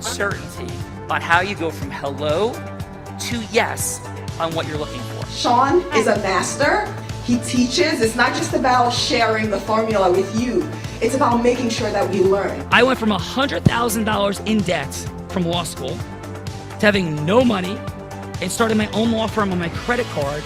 absolute certainty on how you go from hello to yes on what you're looking for. Sean is a master. He teaches. It's not just about sharing the formula with you. It's about making sure that we learn. I went from $100,000 in debt from law school to having no money and starting my own law firm on my credit card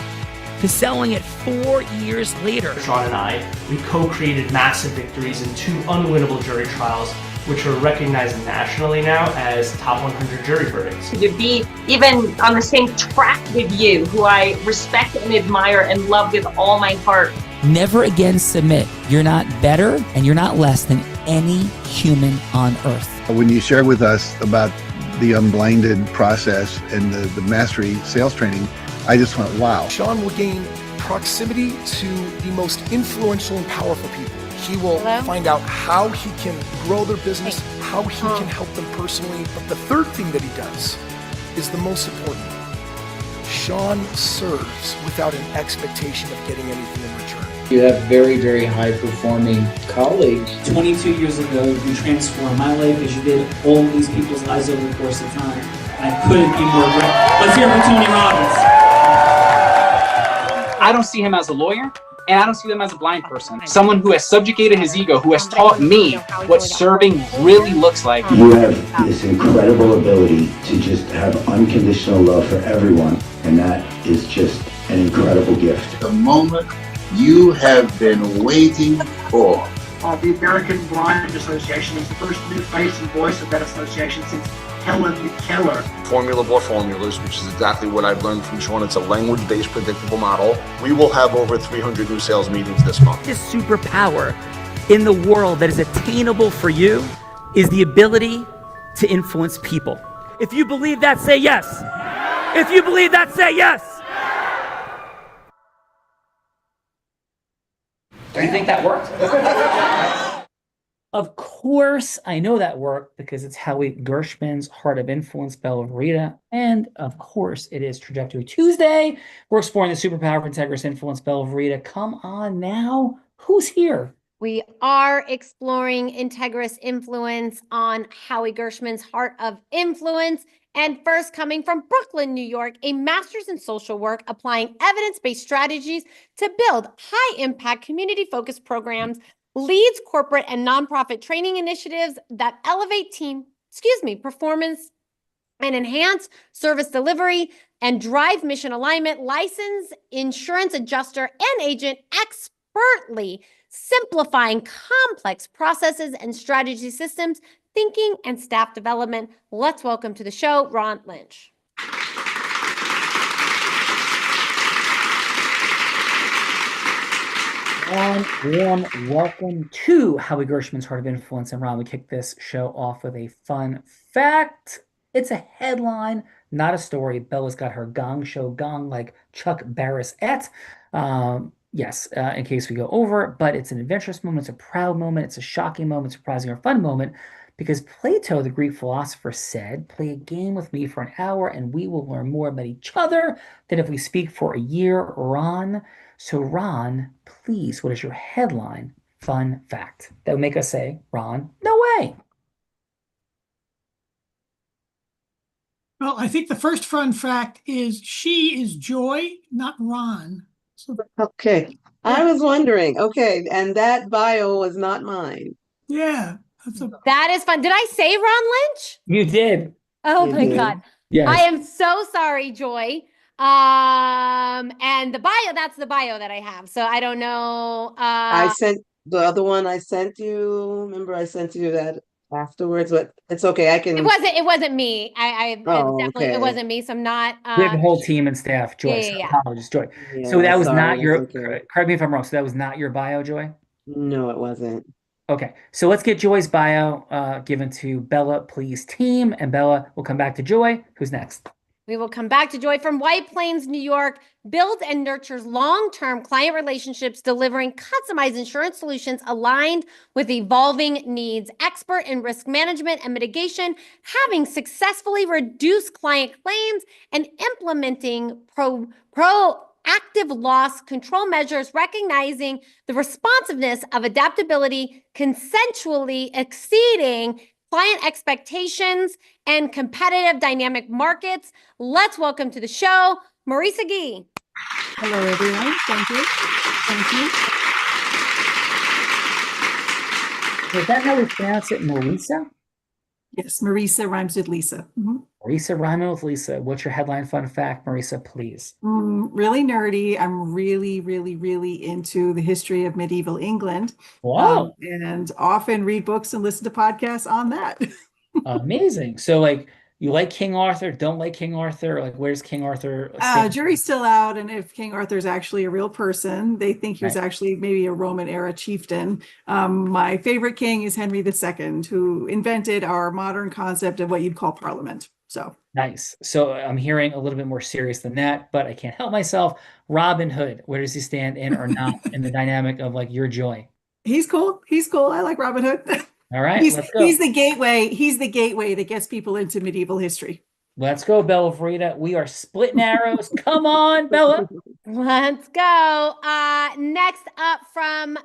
to selling it 4 years later. Sean and I, we co-created massive victories in 2 unwinnable jury trials, which are recognized nationally now as top 100 jury verdicts. To be even on the same track with you, who I respect and admire and love with all my heart. Never again submit. You're not better and you're not less than any human on earth. When you shared with us about the unblinded process and the mastery sales training, I just went, wow. Sean will gain proximity to the most influential and powerful people. He will find out how he can grow their business, how he can help them personally. But the third thing that he does is the most important. Sean serves without an expectation of getting anything in return. You have very, very high-performing colleagues. 22 years ago, you transformed my life as you did all these people's lives over the course of time. And I couldn't be more grateful. Let's hear it for Tony Robbins. I don't see him as a lawyer, and I don't see them as a blind person. Someone who has subjugated his ego, who has taught me what serving really looks like. You have this incredible ability to just have unconditional love for everyone, and that is just an incredible gift. The moment you have been waiting for. The American Blind Association is the first new face and voice of that association since Helen Keller. Formula for formulas, which is exactly what I've learned from Sean. It's a language-based predictable model. We will have over 300 new sales meetings this month. This superpower in the world that is attainable for you is the ability to influence people. If you believe that, say yes. If you believe that, say yes. Do you think that worked? Of course, I know that worked because it's Howie Gershman's Heart of Influence, Bella Rita. And of course, it is Trajectory Tuesday. We're exploring the superpower of Integrous Influence, Bella Rita. Come on now. Who's here? We are exploring Integrous Influence on Howie Gershman's Heart of Influence. And first, coming from Brooklyn, New York, a master's in social work, applying evidence-based strategies to build high-impact, community-focused programs, leads corporate and nonprofit training initiatives that elevate performance and enhance service delivery and drive mission alignment, licensed insurance adjuster and agent, expertly simplifying complex processes and strategy systems, thinking and staff development. Let's welcome to the show, Ron Lynch. Warm welcome to Howie Gershman's Heart of Influence. And Ron, we kick this show off with a fun fact. It's a headline, not a story. Bella's got her gong show gong like Chuck Barris-et. Yes, in case we go over, but it's an adventurous moment. It's a proud moment. It's a shocking moment, surprising or fun moment. Because Plato, the Greek philosopher, said, play a game with me for an hour and we will learn more about each other than if we speak for a year, Ron. So Ron, please, what is your headline fun fact that would make us say, Ron, no way? Well, I think the first fun fact is she is Joy, not Ron. So, okay. I was wondering. Okay. And that bio was not mine. Yeah. That is fun. Did I say Ron Lynch? You did. Oh my God. Yes. I am so sorry, Joy. And the bio, that's the bio that I have. So I don't know. I sent the other one I sent you. Remember I sent you that afterwards, but it's okay. I can. It wasn't me. It wasn't me. So I'm not. We have the whole team and staff, Joy. Yeah. Apologies, Joy. So that was not your, correct me if I'm wrong. So that was not your bio, Joy? No, it wasn't. Okay, so let's get Joy's bio given to Bella, please, team. And Bella, we'll come back to Joy. Who's next? We will come back to Joy from White Plains, New York. Builds and nurtures long-term client relationships, delivering customized insurance solutions aligned with evolving needs. Expert in risk management and mitigation, having successfully reduced client claims and implementing proactive loss control measures, recognizing the responsiveness of adaptability, consensually exceeding client expectations, and competitive dynamic markets. Let's welcome to the show, Marisa Gee. Hello, everyone. Thank you. Thank you. Is that how we pronounce it, Marisa? Yes, Marisa rhymes with Lisa. Marisa rhyming with Lisa. What's your headline fun fact, Marisa, please? Really nerdy. I'm really, really, really into the history of medieval England. Wow. And often read books and listen to podcasts on that. Amazing. So, like, you like King Arthur, don't like King Arthur? Like, where's King Arthur stand? Jury's still out, and if King Arthur's actually a real person, they think he was actually maybe a Roman era chieftain. My favorite king is Henry II, who invented our modern concept of what you'd call parliament. So nice. So I'm hearing a little bit more serious than that, but I can't help myself. Robin Hood, where does he stand in or not in the dynamic of like your joy? he's cool. He's cool. I like Robin Hood. All right, let's go. He's the gateway. He's the gateway that gets people into medieval history. Let's go, Bella Frida. We are splitting arrows. Come on, Bella. Let's go. Next up from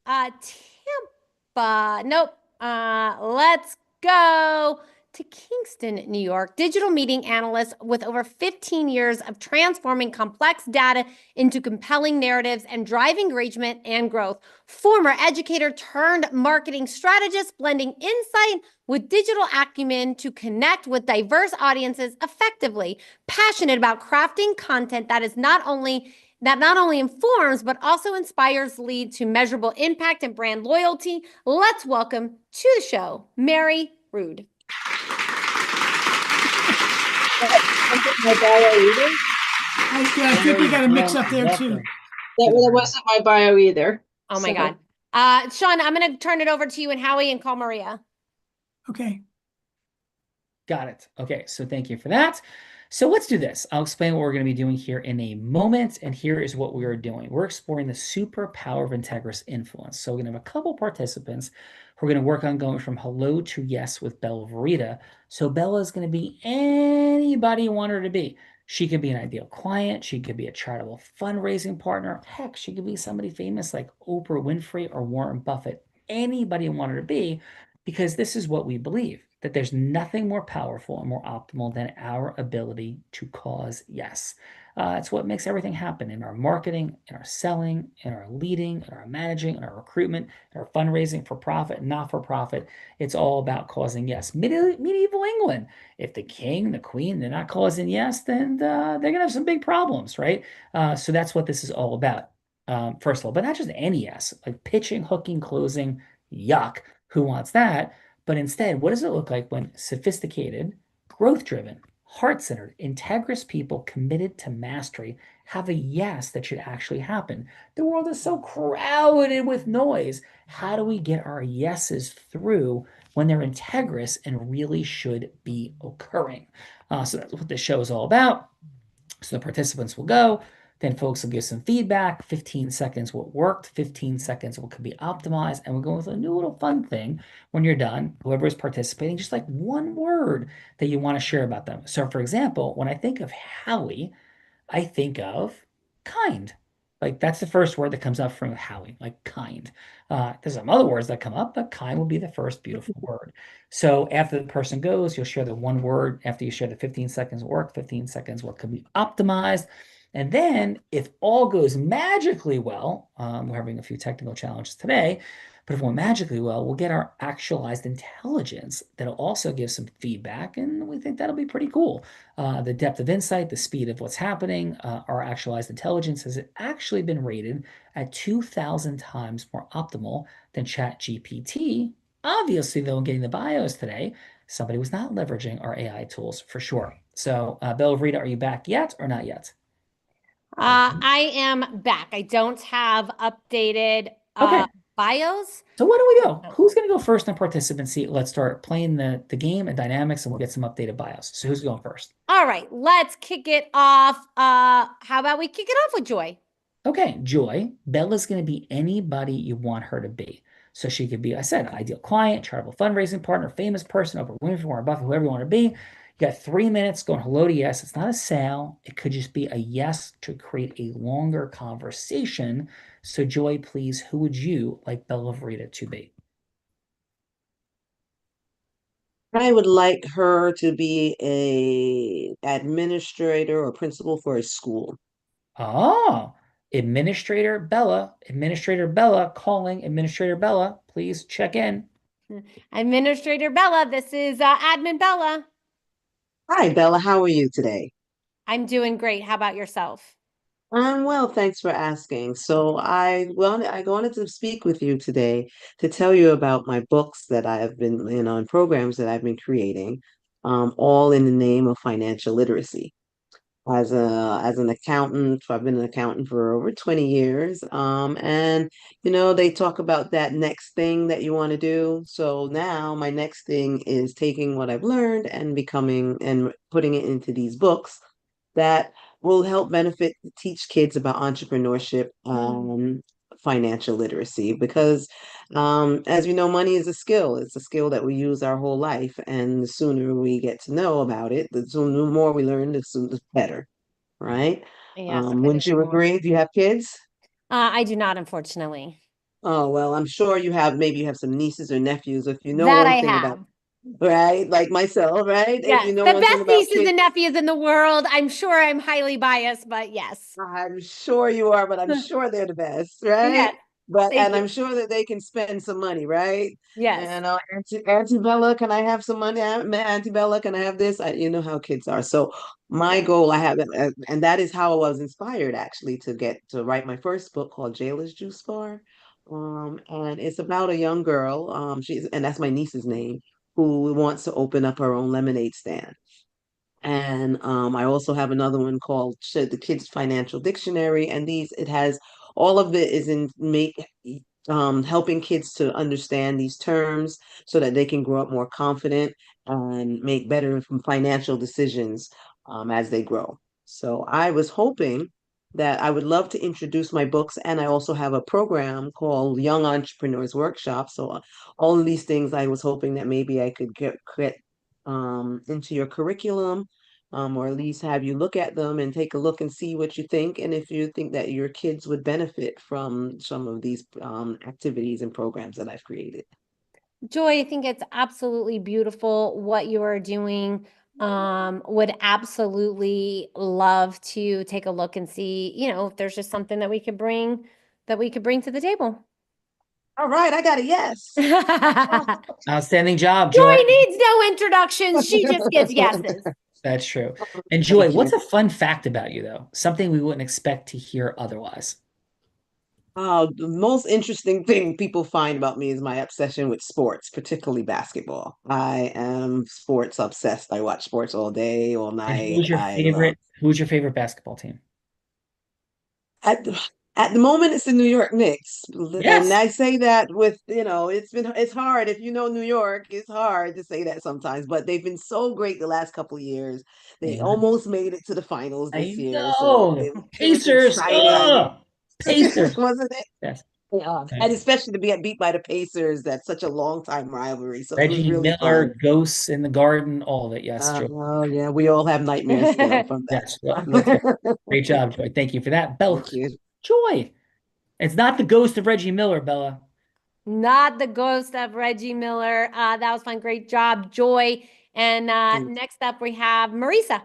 Tampa. Nope. Let's go to Kingston, New York. Digital meeting analyst with over 15 years of transforming complex data into compelling narratives and driving engagement and growth. Former educator turned marketing strategist, blending insight with digital acumen to connect with diverse audiences effectively. Passionate about crafting content that not only informs, but also inspires, lead to measurable impact and brand loyalty. Let's welcome to the show, Mary Rude. My bio either? I think we got a mix up there too. That wasn't my bio either. Oh my God. Sean, I'm going to turn it over to you and Howie and call Maria. Okay. Got it. Okay, so thank you for that. So let's do this. I'll explain what we're going to be doing here in a moment, and here is what we are doing. We're exploring the superpower of integrous influence. So we're going to have a couple participants who are going to work on going from hello to yes with Bella Verita. So Bella is going to be anybody you want her to be. She could be an ideal client. She could be a charitable fundraising partner. Heck, she could be somebody famous like Oprah Winfrey or Warren Buffett. Anybody you want her to be, because this is what we believe, that there's nothing more powerful and more optimal than our ability to cause yes. It's what makes everything happen in our marketing, in our selling, in our leading, in our managing, in our recruitment, in our fundraising for profit, not for profit. It's all about causing yes. Medieval England, if the king, the queen, they're not causing yes, then they're going to have some big problems, right? So that's what this is all about. First of all, but not just any yes, like pitching, hooking, closing, yuck. Who wants that? But instead, what does it look like when sophisticated, growth-driven, heart-centered, integrous people committed to mastery have a yes that should actually happen? The world is so crowded with noise. How do we get our yeses through when they're integrous and really should be occurring? So that's what this show is all about. So the participants will go. Then folks will give some feedback, 15 seconds what worked, 15 seconds what could be optimized, and we'll go with a new little fun thing when you're done, whoever is participating, just like one word that you want to share about them. So for example, when I think of Howie, I think of kind. Like that's the first word that comes up from Howie, like kind. There's some other words that come up, but kind will be the first beautiful word. So after the person goes, you'll share the one word. After you share the 15 seconds work, 15 seconds what could be optimized. And then if all goes magically well, we're having a few technical challenges today, but if it went magically well, we'll get our actualized intelligence that'll also give some feedback, and we think that'll be pretty cool. The depth of insight, the speed of what's happening, our actualized intelligence has actually been rated at 2,000 times more optimal than ChatGPT. Obviously, though, in getting the bios today, somebody was not leveraging our AI tools for sure. So, Bella Rita, are you back yet or not yet? I am back. I don't have updated bios. So why don't we go? Who's going to go first in participant seat? Let's start playing the game and dynamics, and we'll get some updated bios. So who's going first? All right, let's kick it off. How about we kick it off with Joy? Okay, Joy. Bella's going to be anybody you want her to be. So she could be, I said, ideal client, charitable fundraising partner, famous person, Oprah Winfrey, Warren Buffett, whoever you want to be. You got 3 minutes going hello to yes. It's not a sale. It could just be a yes to create a longer conversation. So Joy, please, who would you like Bella Verita to be? I would like her to be a administrator or principal for a school. Oh, Administrator Bella calling Administrator Bella. Please check in. Administrator Bella, this is Admin Bella. Hi, Bella. How are you today? I'm doing great. How about yourself? I'm well, thanks for asking. So I wanted to speak with you today to tell you about my books that I have been, and programs that I've been creating, all in the name of financial literacy. As an accountant, I've been an accountant for over 20 years. And they talk about that next thing that you want to do. So now my next thing is taking what I've learned and becoming and putting it into these books that will help benefit teach kids about entrepreneurship, financial literacy, because as you know, money is a skill. It's a skill that we use our whole life, and the sooner we get to know about it, the more we learn, the sooner the better, right? Yes, I couldn't Wouldn't agree you more. agree? Do you have kids? I do not, unfortunately. Oh, well, I'm sure maybe you have some nieces or nephews. If you know That one I thing about, have. right, like myself, right? If Yes, you know the one thing best about nieces kids, and nephews in the world. I'm sure I'm highly biased, but yes. I'm sure you are, but I'm sure they're the best, right? Yes, thank And you. I'm sure that they can spend some money, right? Yes. And Auntie Bella, can I have some money? Auntie Bella, can I have this? You know how kids are. So my goal, I have, and that is how I was inspired actually to get to write my first book called Jailer's Juice Bar. And it's about a young girl. And that's my niece's name, who wants to open up her own lemonade stand. And I also have another one called The Kids Financial Dictionary. And it has all of it is in helping kids to understand these terms so that they can grow up more confident and make better financial decisions as they grow. So I was hoping that I would love to introduce my books, and I also have a program called Young Entrepreneurs Workshop. So all of these things, I was hoping that maybe I could get into your curriculum, or at least have you look at them and take a look and see what you think, and if you think that your kids would benefit from some of these activities and programs that I've created. Joy, I think it's absolutely beautiful what you are doing. Would absolutely love to take a look and see, if there's just something that we could bring to the table. All right, I got a yes. Outstanding job, Joy Joy. needs no introductions. She just gets yeses. That's true. And Joy, Thank what's you. a fun fact about you, though? Something we wouldn't expect to hear otherwise. The most interesting thing people find about me is my obsession with sports, particularly basketball. I am sports obsessed. I watch sports all day, all And night. I love. who's your favorite basketball team? At at the moment, it's the New York Knicks, and Yes. I say that with it's hard. If you know New York, it's hard to say that sometimes, but they've been so great the last couple of years. They Yeah. almost made it to the finals this I year, so know. it was Pacers. exciting, Ugh. Pacers. wasn't it? Yes. Yeah, I and know. especially to be beat by the Pacers. That's such a long time rivalry, so it was Reggie really Miller, fun. Ghosts in the Garden, all of it. Yes, Joy. Oh yeah, we all have nightmares still from Yes. Let's go. that. Great job, Joy. Thank you for that. Bella, Thank you. Joy. It's not the ghost of Reggie Miller, Bella. Not the ghost of Reggie Miller. That was fun. Great job, Joy. And next up, we have Marisa.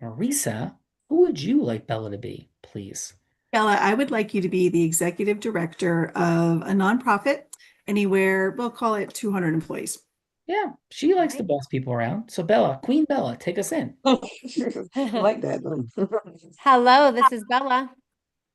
Marisa, who would you like Bella to be, please? Bella, I would like you to be the executive director of a nonprofit, anywhere, we'll call it 200 employees. Yeah, she likes to boss people around. So Bella, Queen Bella, take us in. I like that. Hello, this is Bella.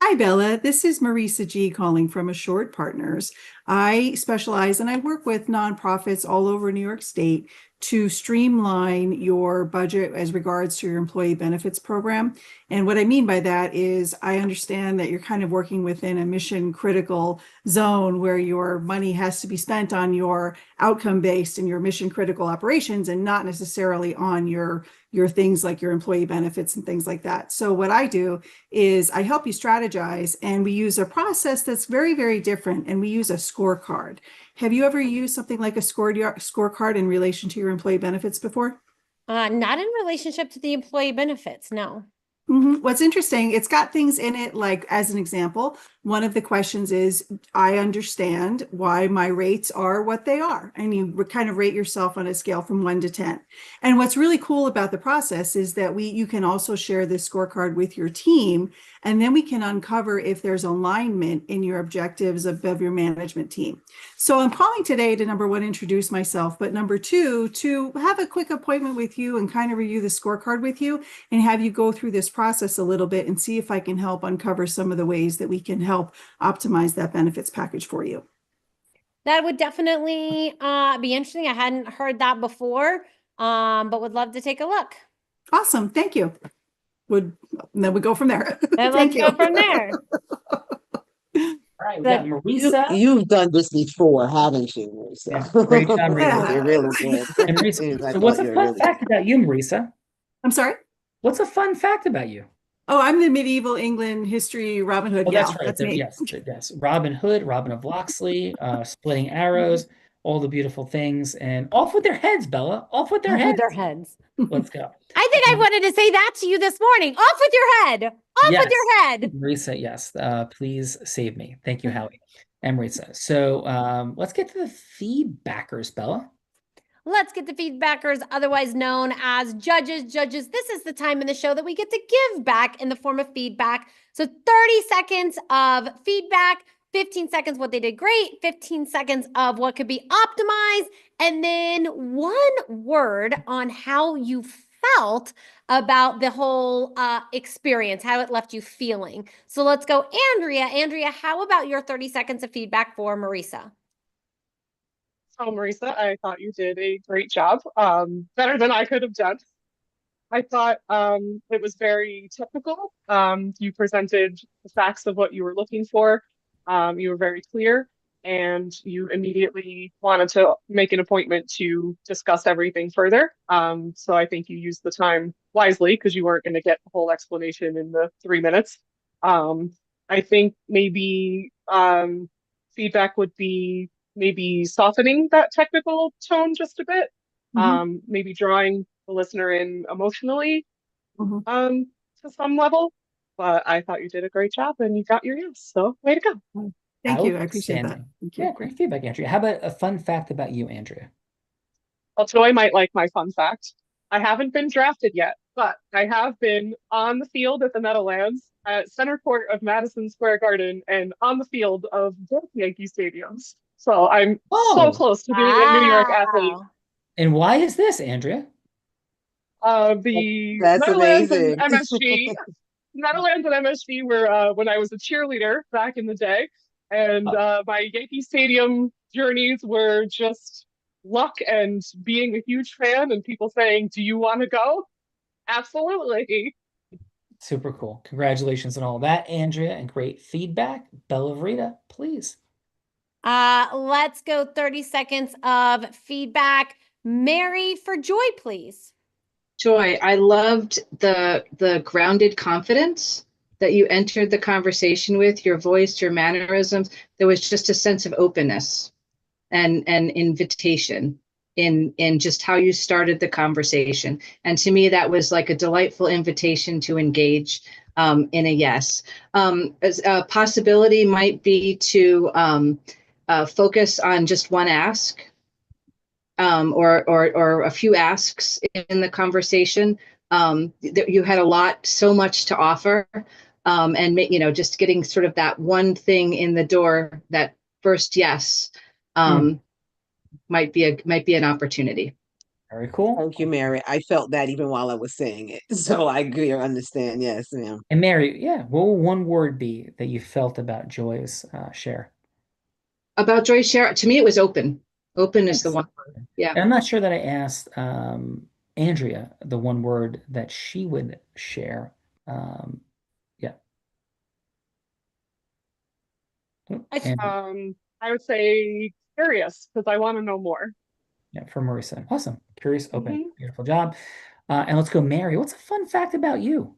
Hi, Bella. This is Marisa G calling from Assured Partners. I specialize and I work with nonprofits all over New York State to streamline your budget as regards to your employee benefits program. And what I mean by that is I understand that you're kind of working within a mission critical zone where your money has to be spent on your outcome based and your mission critical operations and not necessarily on your things like your employee benefits and things like that. So what I do is I help you strategize, and we use a process that's very, very different, and we use a scorecard. Have you ever used something like a scorecard in relation to your employee benefits before? Not in relationship to the employee benefits, no. What's interesting, it's got things in it like, as an example, one of the questions is, I understand why my rates are what they are. And you kind of rate yourself on a scale from 1 to 10. And what's really cool about the process is that you can also share this scorecard with your team, and then we can uncover if there's alignment in your objectives of your management team. So I'm calling today to, number one, introduce myself, but number two, to have a quick appointment with you and kind of review the scorecard with you and have you go through this process a little bit and see if I can help uncover some of the ways that we can help optimize that benefits package for you. That would definitely be interesting. I hadn't heard that before, but would love to take a look. Awesome. Thank you. Then we go from there. And let's go from there. All right, we got Marisa. You've done this before, haven't you, Marisa? Yeah, great job, Marisa. You're really good. And Marisa, so what's a fun fact about you, Marisa? I'm sorry? What's a fun fact about you? Oh, I'm the medieval England history Robin Hood Oh, gal. that's right. That's me. Yes. Robin Hood, Robin of Locksley, splitting arrows, all the beautiful things, and off with their heads, Bella. Off with their heads. Let's go. I think I wanted to say that to you this morning. Off with your head. Off with your head. Marisa, yes. Please save me. Thank you, Howie and Marisa. So let's get to the feedbackers, Bella. Let's get the feedbackers, otherwise known as judges. Judges, this is the time in the show that we get to give back in the form of feedback. So 30 seconds of feedback, 15 seconds what they did great, 15 seconds of what could be optimized, and then 1 word on how you felt about the whole experience, how it left you feeling. So let's go, Andrea. Andrea, how about your 30 seconds of feedback for Marisa? So Marisa, I thought you did a great job, better than I could have done. I thought it was very technical. You presented the facts of what you were looking for. You were very clear, and you immediately wanted to make an appointment to discuss everything further. So I think you used the time wisely because you weren't going to get the whole explanation in the 3 minutes. I think maybe feedback would be maybe softening that technical tone just a bit, maybe drawing the listener in emotionally to some level. But I thought you did a great job and you got your yes. So way to go. Thank you. I appreciate that. Thank you. Yeah, great feedback, Andrea. How about a fun fact about you, Andrea? Well, Joy might like my fun fact. I haven't been drafted yet, but I have been on the field at the Meadowlands, at center court of Madison Square Garden, and on the field of both Yankee stadiums. So I'm so close to being a New York athlete. And why is this, Andrea? The That's Meadowlands amazing. and MSG. Meadowlands and MSG were when I was a cheerleader back in the day. And my Yankee Stadium journeys were just luck and being a huge fan and people saying, "Do you want to go?" Absolutely. Super cool. Congratulations on all that, Andrea, and great feedback. Bella Verita, please. Let's go 30 seconds of feedback. Mary, for Joy, please. Joy, I loved the grounded confidence that you entered the conversation with, your voice, your mannerisms. There was just a sense of openness and invitation in just how you started the conversation. And to me, that was like a delightful invitation to engage in a yes. As a possibility might be to focus on just one ask. Or a few asks in the conversation. You had so much to offer, and just getting sort of that one thing in the door, that first yes, might be an opportunity. Very cool. Thank you, Mary. I felt that even while I was saying it, so I agree or understand. Yes, ma'am. And Mary, yeah, what will 1 word be that you felt about Joy's share? About Joy's share, to me, it was open. Open is the one word. Yeah. And I'm not sure that I asked Andrea the 1 word that she would share. Yeah. I would say curious because I want to know more. Yeah, for Marisa. Awesome. Curious, open. Beautiful job. And let's go, Mary. What's a fun fact about you?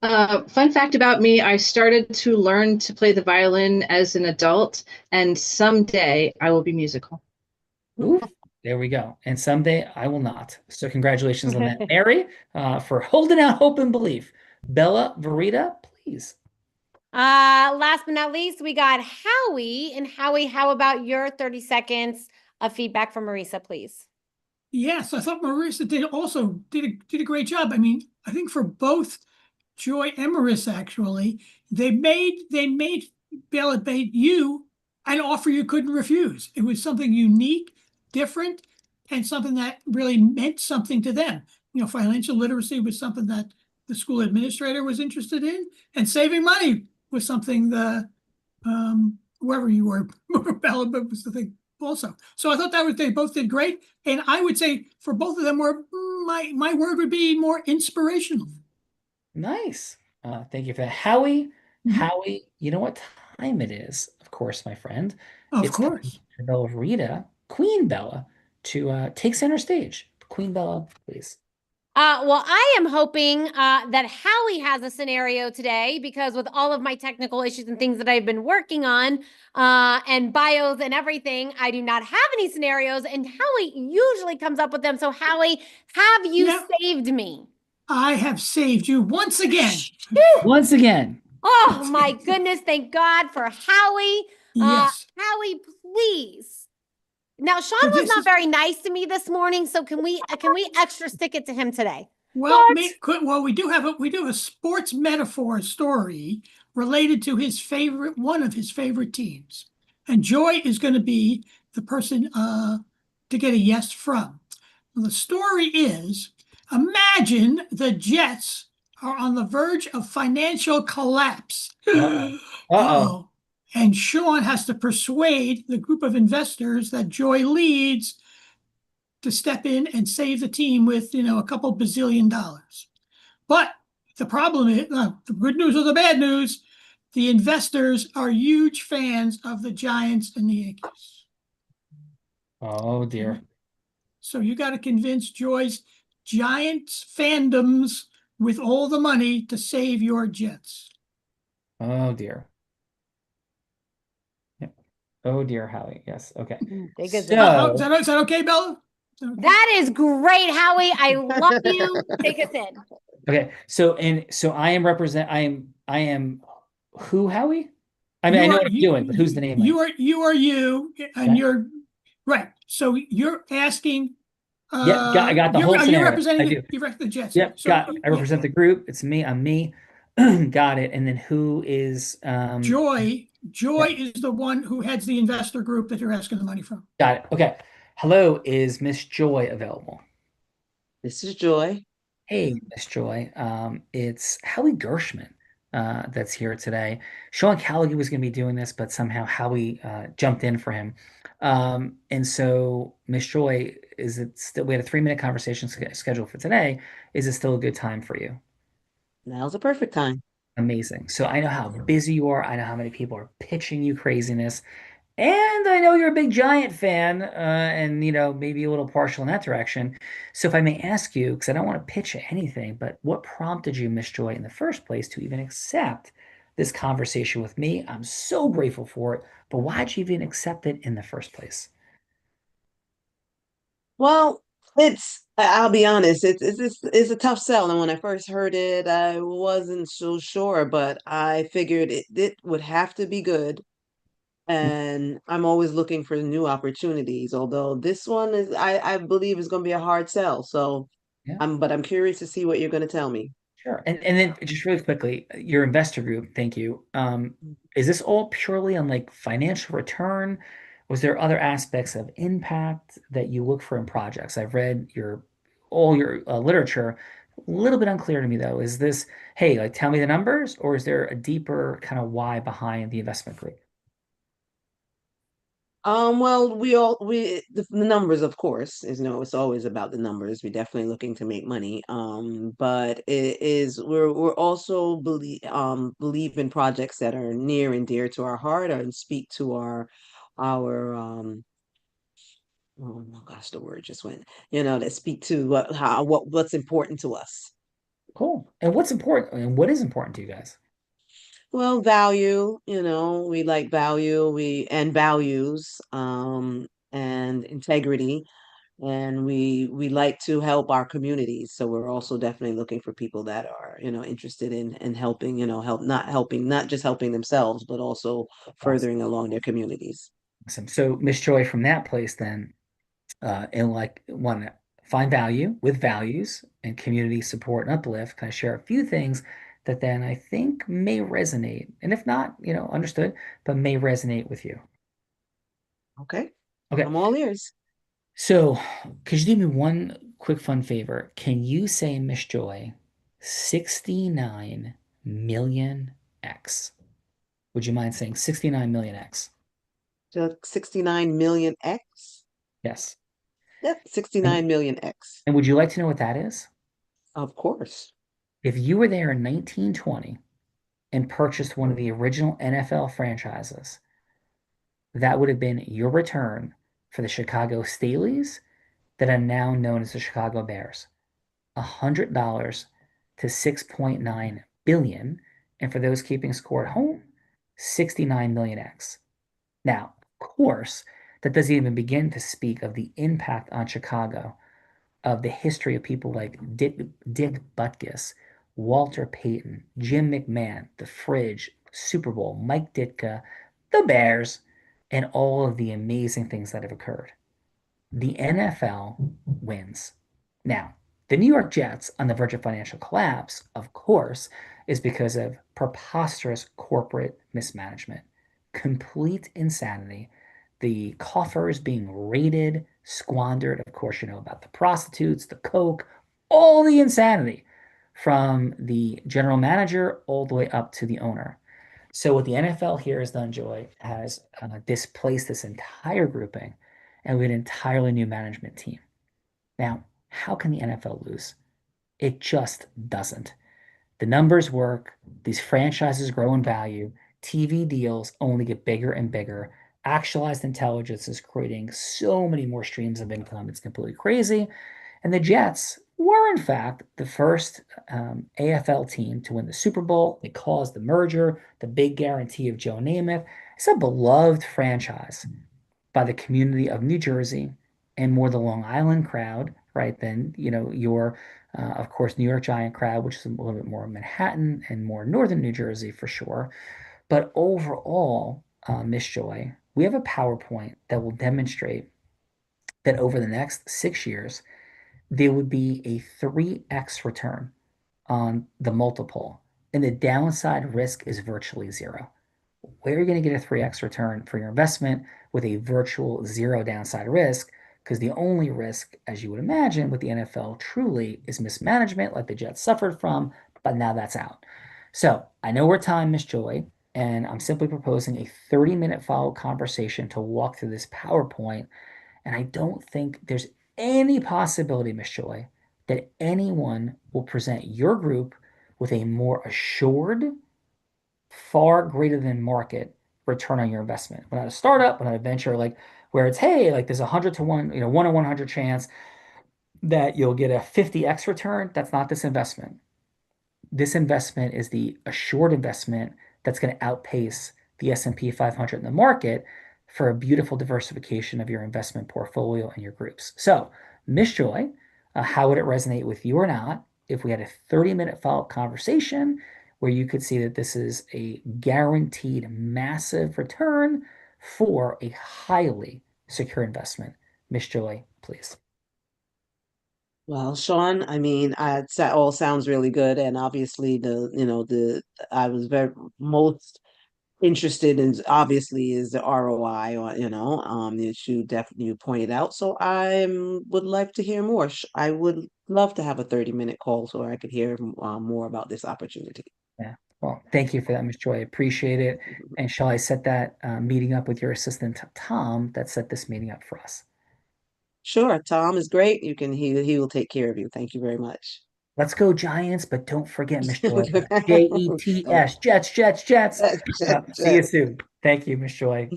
Fun fact about me, I started to learn to play the violin as an adult, and someday I will be musical. Ooh, there we go. And someday I will not. So congratulations on that, Mary, for holding out hope and belief. Bella Verita, please. Last but not least, we got Howie. And Howie, how about your 30 seconds of feedback from Marisa, please? Yes, I thought Marissa did a great job. I mean, I think for both Joy and Marissa, actually, they made Bella made you an offer you couldn't refuse. It was something unique, different, and something that really meant something to them. You know, financial literacy was something that the school administrator was interested in, and saving money was something the whoever you were, Bella was the thing also. So I thought they both did great, and I would say for both of them were my word would be more inspirational. Nice. Thank you for that. Howie, Mhm. Howie, you know what time it is, of course, my friend. Of It's time course. for Bella Rita, Queen Bella, to take center stage. Queen Bella, please. Well, I am hoping that Howie has a scenario today because with all of my technical issues and things that I've been working on and bios and everything, I do not have any scenarios, and Howie usually comes up with them. So, Howie, have you Yeah, saved me? I have saved you once again. Once again. Oh my goodness! Thank God for Howie. Yes. Howie, please. Now, Sean So was this not is very nice to me this morning, so can we extra stick it to him today? well, well, we do have a sports metaphor story related to one of his favorite teams, and Joy is going to be the person to get a yes from. Well, the story is: imagine the Jets are on the verge of financial collapse. Uh-oh. Uh-oh. Uh-oh. And Sean has to persuade the group of investors that Joy leads to step in and save the team with, a couple bazillion dollars. But the problem is, the good news or the bad news, the investors are huge fans of the Giants and the Yankees. Oh dear. So you got to convince Joy's Giants fandoms with all the money to save your Jets. Oh dear. Yep. Oh dear, Howie. Yes. Okay. Take us in. Is So that okay, Bella? That is great, Howie. I love you. Take us in. okay. So I am who, Howie? I mean, I You know are what I'm doing, but who's the name you ring? are you are you, and Okay. you're right. So you're asking. Yep, I got the whole You're scenario. representing I do. you represent the Jets. Yep, So I yeah, represent the group. It's me. I'm me. Got it. And then who is Joy yep, is the one who heads the investor group that you're asking the money from. got it. Okay. Hello, is Miss Joy available? This is Joy. Hey, Miss Joy. It's Howie Gershman that's here today. Sean Callaghan was going to be doing this, but somehow Howie jumped in for him. And so, Miss Joy, is it still? We had a 3-minute conversation scheduled for today. Is it still a good time for you? Now's the perfect time. Amazing. So I know how busy you are. I know how many people are pitching you craziness. And I know you're a big Giant fan, and maybe a little partial in that direction. So if I may ask you, because I don't want to pitch anything, but what prompted you, Miss Joy, in the first place to even accept this conversation with me? I'm so grateful for it, but why'd you even accept it in the first place? Well, I'll be honest, it's a tough sell. And when I first heard it, I wasn't so sure, but I figured it would have to be good. And I'm always looking for new opportunities, although this one I believe is going to be a hard sell. So Yeah. but I'm curious to see what you're going to tell me. Sure. And then just really quickly, your investor group, thank you. Is this all purely on like financial return? Was there other aspects of impact that you look for in projects? I've read all your literature. A little bit unclear to me though. Is this, hey, like tell me the numbers, or is there a deeper kind of why behind the investment group? Well, the numbers, of course, it's always about the numbers. We're definitely looking to make money. But we're also believe in projects that are near and dear to our heart and speak to our oh my gosh, the word just went, that speak to what's important to us. Cool. And what's important and what is important to you guys? Well, value, we like value, we and values, and integrity. and we like to help our communities. So we're also definitely looking for people that are, interested in helping, not just helping themselves, but also Awesome. furthering along their communities. Awesome. So, Miss Joy, from that place, then, and like want to find value with values and community support and uplift, can I share a few things that then I think may resonate, and if not, understood, but may resonate with you. Okay. Okay. I'm all ears. So, could you do me one quick fun favor? Can you say, Miss Joy, 69 million X? Would you mind saying 69 million X? So 69 million X? Yes. Yep, 69 million X. And would you like to know what that is? Of course. If you were there in 1920 and purchased one of the original NFL franchises, that would have been your return for the Chicago Staleys that are now known as the Chicago Bears. $100 to 6.9 billion. And for those keeping score at home, 69 million X. Now, of course, that doesn't even begin to speak of the impact on Chicago of the history of people like Dick Butkus, Walter Payton, Jim McMahon, the Fridge, Super Bowl, Mike Ditka, the Bears, and all of the amazing things that have occurred. The NFL wins. Now, the New York Jets on the verge of financial collapse, of course, is because of preposterous corporate mismanagement, complete insanity, the coffers being raided, squandered. Of course, you know about the prostitutes, the coke, all the insanity from the general manager all the way up to the owner. So what the NFL here has done, Joy, has displaced this entire grouping, and we have an entirely new management team. Now, how can the NFL lose? It just doesn't. The numbers work. These franchises grow in value. TV deals only get bigger and bigger. Actualized intelligence is creating so many more streams of income. It's completely crazy. And the Jets were, in fact, the first AFL team to win the Super Bowl. They caused the merger, the big guarantee of Joe Namath. It's a beloved franchise by the community of New Jersey and more the Long Island crowd, right? Than your, of course, New York Giant crowd, which is a little bit more Manhattan and more northern New Jersey for sure. But overall, Miss Joy, we have a PowerPoint that will demonstrate that over the next 6 years, there would be a 3x return on the multiple, and the downside risk is virtually zero. Where are you going to get a 3x return for your investment with a virtual zero downside risk? Because the only risk, as you would imagine, with the NFL truly is mismanagement, like the Jets suffered from, but now that's out. So I know we're time, Miss Joy, and I'm simply proposing a 30-minute follow conversation to walk through this PowerPoint. And I don't think there's any possibility, Miss Joy, that anyone will present your group with a more assured, far greater than market return on your investment. We're not a startup, we're not a venture like where it's, hey, like there's 100 to 1, 1 in 100 chance that you'll get a 50x return. That's not this investment. This investment is the assured investment that's going to outpace the S&P 500 in the market for a beautiful diversification of your investment portfolio and your groups. So, Miss Joy, how would it resonate with you or not if we had a 30-minute follow-up conversation where you could see that this is a guaranteed massive return for a highly secure investment? Miss Joy, please. Well, Sean, I mean, that all sounds really good, and obviously I was very most interested in obviously is the ROI, or that you pointed out. So I would like to hear more. I would love to have a 30-minute call so I could hear more about this opportunity. Yeah. Well, thank you for that, Ms. Joy. I appreciate it. And shall I set that meeting up with your assistant, Tom, that set this meeting up for us? Sure, Tom is great. He will take care of you. Thank you very much. Let's go Giants, but don't forget, Miss Joy. Jets, Jets, Jets, Jets. See you soon. Thank you, Miss Joy.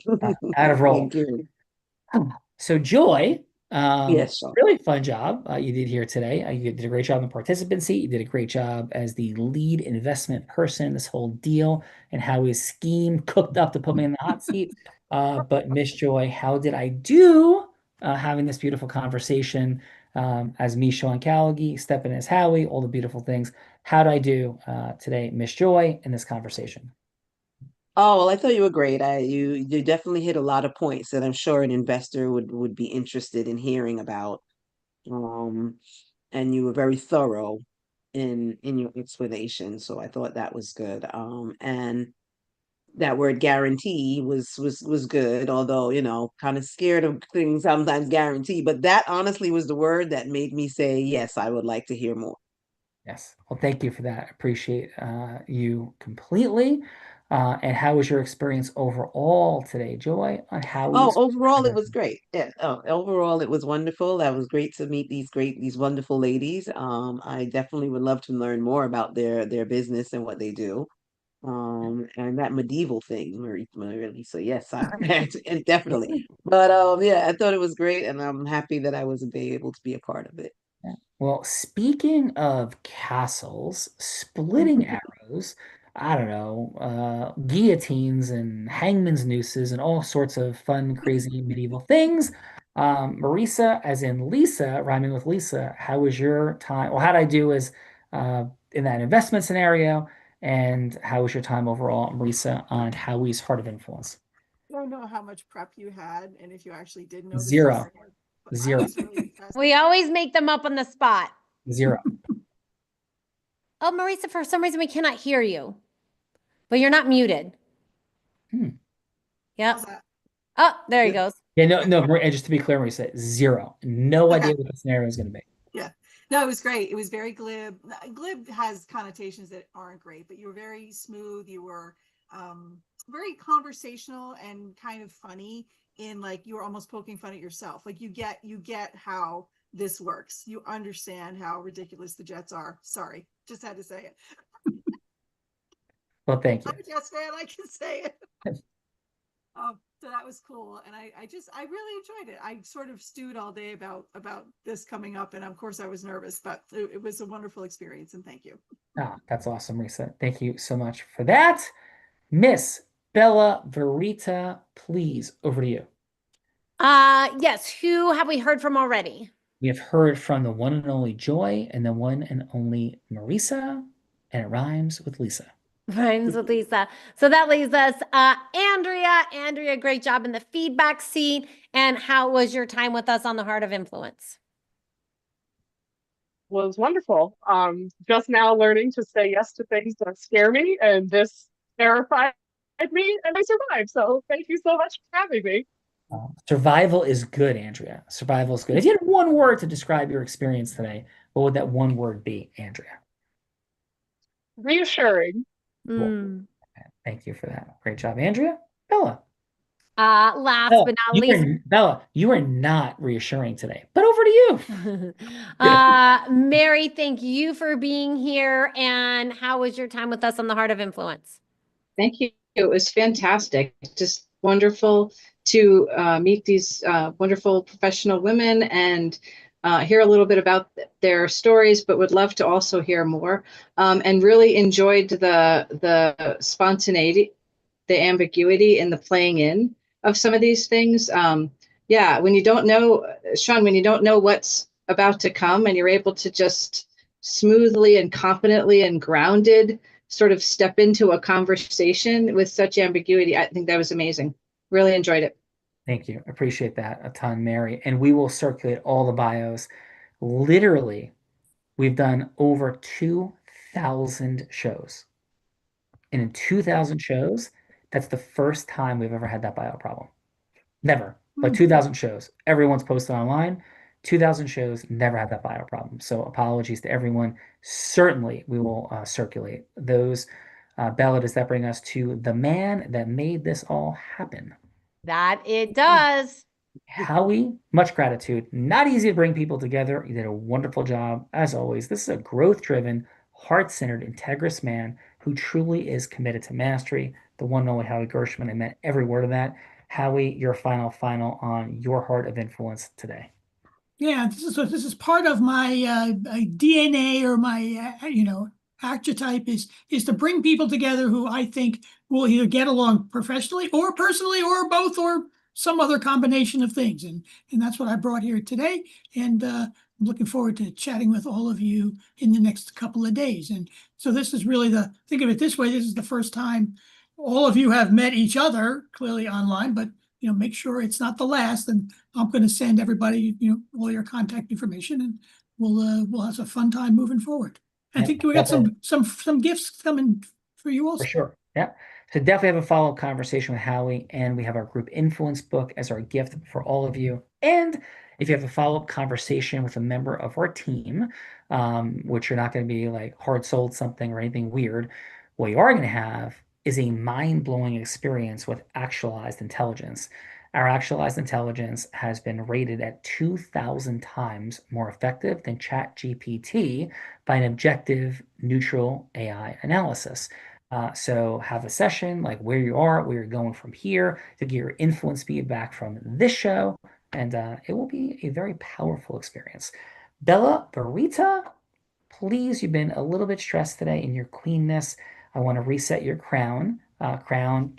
Out of roll. Thank you. So, Joy, Yes, Sean. really fun job you did here today. You did a great job in the participant seat. You did a great job as the lead investment person, this whole deal, and how his scheme cooked up to put me in the hot seat. But Miss Joy, how did I do having this beautiful conversation as me, Sean Callaghy, stepping as Howie, all the beautiful things. How'd I do today, Miss Joy, in this conversation? Oh, well, I thought you were great. You definitely hit a lot of points that I'm sure an investor would be interested in hearing about. Um, and you were very thorough in your explanation, so I thought that was good. And that word guarantee was good, although, kind of scared of things sometimes guarantee, but that honestly was the word that made me say, yes, I would like to hear more. Yes. Well, thank you for that. Appreciate you completely. And how was your experience overall today, Joy, on Oh, Howie's? overall, it was great. Yeah. Oh, overall, it was wonderful. That was great to meet these wonderful ladies. I definitely would love to learn more about their business and what they do. And that medieval thing, Marie, so yes, and definitely. But yeah, I thought it was great, and I'm happy that I was able to be a part of it. Yeah. Well, speaking of castles, splitting arrows, I don't know, guillotines and hangman's nooses and all sorts of fun, crazy medieval things. Marisa, as in Lisa, rhyming with Lisa, how was your time? Well, how'd I do as in that investment scenario? And how was your time overall, Marisa, on Howie's Heart of Influence? I don't know how much prep you had and if you actually did know the Zero. scenario, but I Zero. was really impressed. We always make them up on the spot. Zero. Oh, Marisa, for some reason we cannot hear you, but you're not muted. Yep. Oh, there he goes. Yeah, no, and just to be clear, Marisa, zero. No idea what the scenario is going to be. Yeah. No, it was great. It was very glib. Glib has connotations that aren't great, but you were very smooth. You were very conversational and kind of funny in like you were almost poking fun at yourself. Like you get how this works. You understand how ridiculous the Jets are. Sorry, just had to say it. Well, thank you. I'm a Jets fan. I can say it. So that was cool, and I really enjoyed it. I sort of stewed all day about this coming up, and of course I was nervous, but it was a wonderful experience, and thank you. Ah, that's awesome, Marisa. Thank you so much for that. Miss Bella Verita, please, over to you. Yes, who have we heard from already? We have heard from the one and only Joy and the one and only Marisa, and it rhymes with Lisa. Rhymes with Lisa. So that leaves us Andrea. Andrea, great job in the feedback seat. And how was your time with us on the Heart of Influence? Was wonderful. Just now learning to say yes to things that scare me, and this terrified me, and I survived. So thank you so much for having me. Survival is good, Andrea. Survival is good. If you had one word to describe your experience today, what would that one word be, Andrea? Reassuring. Cool. Thank you for that. Great job, Andrea. Bella. Last Bella, but not least, Bella, you are not reassuring today, but over to you. Mary, thank you for being here. And how was your time with us on the Heart of Influence? Thank you. It was fantastic. Just wonderful to meet these wonderful professional women and hear a little bit about their stories, but would love to also hear more. And really enjoyed the spontaneity, the ambiguity, and the playing in of some of these things. Yeah, when you don't know, Sean, when you don't know what's about to come, and you're able to just smoothly and confidently and grounded sort of step into a conversation with such ambiguity, I think that was amazing. Really enjoyed it. Thank you. Appreciate that a ton, Mary. And we will circulate all the bios. Literally, we've done over 2,000 shows. And in 2,000 shows, that's the first time we've ever had that bio problem. Never. But 2,000 shows. Everyone's posted online. 2,000 shows, never had that bio problem. So apologies to everyone. Certainly, we will circulate those. Bella, does that bring us to the man that made this all happen? That it does. Howie, much gratitude. Not easy to bring people together. You did a wonderful job, as always. This is a growth-driven, heart-centered, integrous man who truly is committed to mastery. The one and only Howie Gershman. I meant every word of that. Howie, your final on your Heart of Influence today. Yeah, this is part of my DNA or my archetype is to bring people together who I think will either get along professionally or personally or both or some other combination of things. And that's what I brought here today. And I'm looking forward to chatting with all of you in the next couple of days. And so this is really think of it this way, this is the first time all of you have met each other, clearly online, but make sure it's not the last. And I'm going to send everybody, all your contact information, and we'll have a fun time moving forward. I think we got some gifts coming for you also. For sure. Yeah. So definitely have a follow-up conversation with Howie, and we have our group influence book as our gift for all of you. And if you have a follow-up conversation with a member of our team, which you're not going to be like hard sold something or anything weird, what you are going to have is a mind-blowing experience with actualized intelligence. Our actualized intelligence has been rated at 2,000 times more effective than ChatGPT by an objective, neutral AI analysis. So have a session like where you are, where you're going from here to get your influence feedback from this show. And it will be a very powerful experience. Bella Barita, please, you've been a little bit stressed today in your queenness. I want to reset your crown. Crown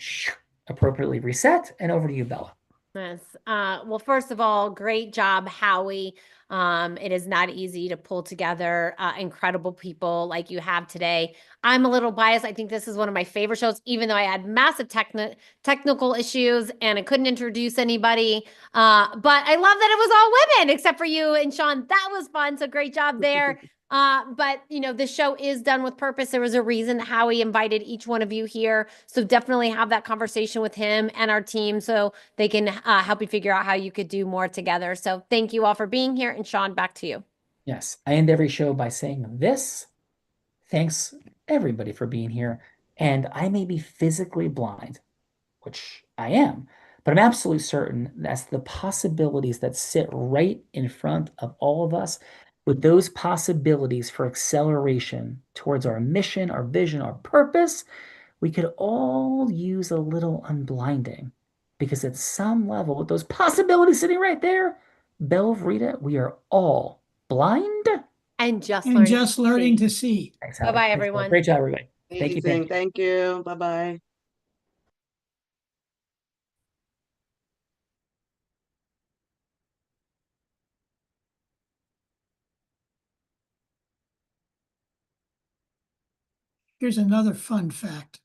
appropriately reset. And over to you, Bella. Yes. Well, first of all, great job, Howie. It is not easy to pull together incredible people like you have today. I'm a little biased. I think this is one of my favorite shows, even though I had massive technical issues and I couldn't introduce anybody. But I love that it was all women except for you and Sean. That was fun. So great job there. But the show is done with purpose. There was a reason Howie invited each one of you here. So definitely have that conversation with him and our team so they can help you figure out how you could do more together. So thank you all for being here. And Sean, back to you. Yes. I end every show by saying this. Thanks everybody for being here. And I may be physically blind, which I am, but I'm absolutely certain that's the possibilities that sit right in front of all of us. With those possibilities for acceleration towards our mission, our vision, our purpose, we could all use a little unblinding, because at some level, with those possibilities sitting right there, Belvrita, we are all blind and just learning to see. Thanks, Bye-bye, everyone. Great job, everybody. Thank you. Amazing. Thank you. Bye-bye. Here's another fun fact.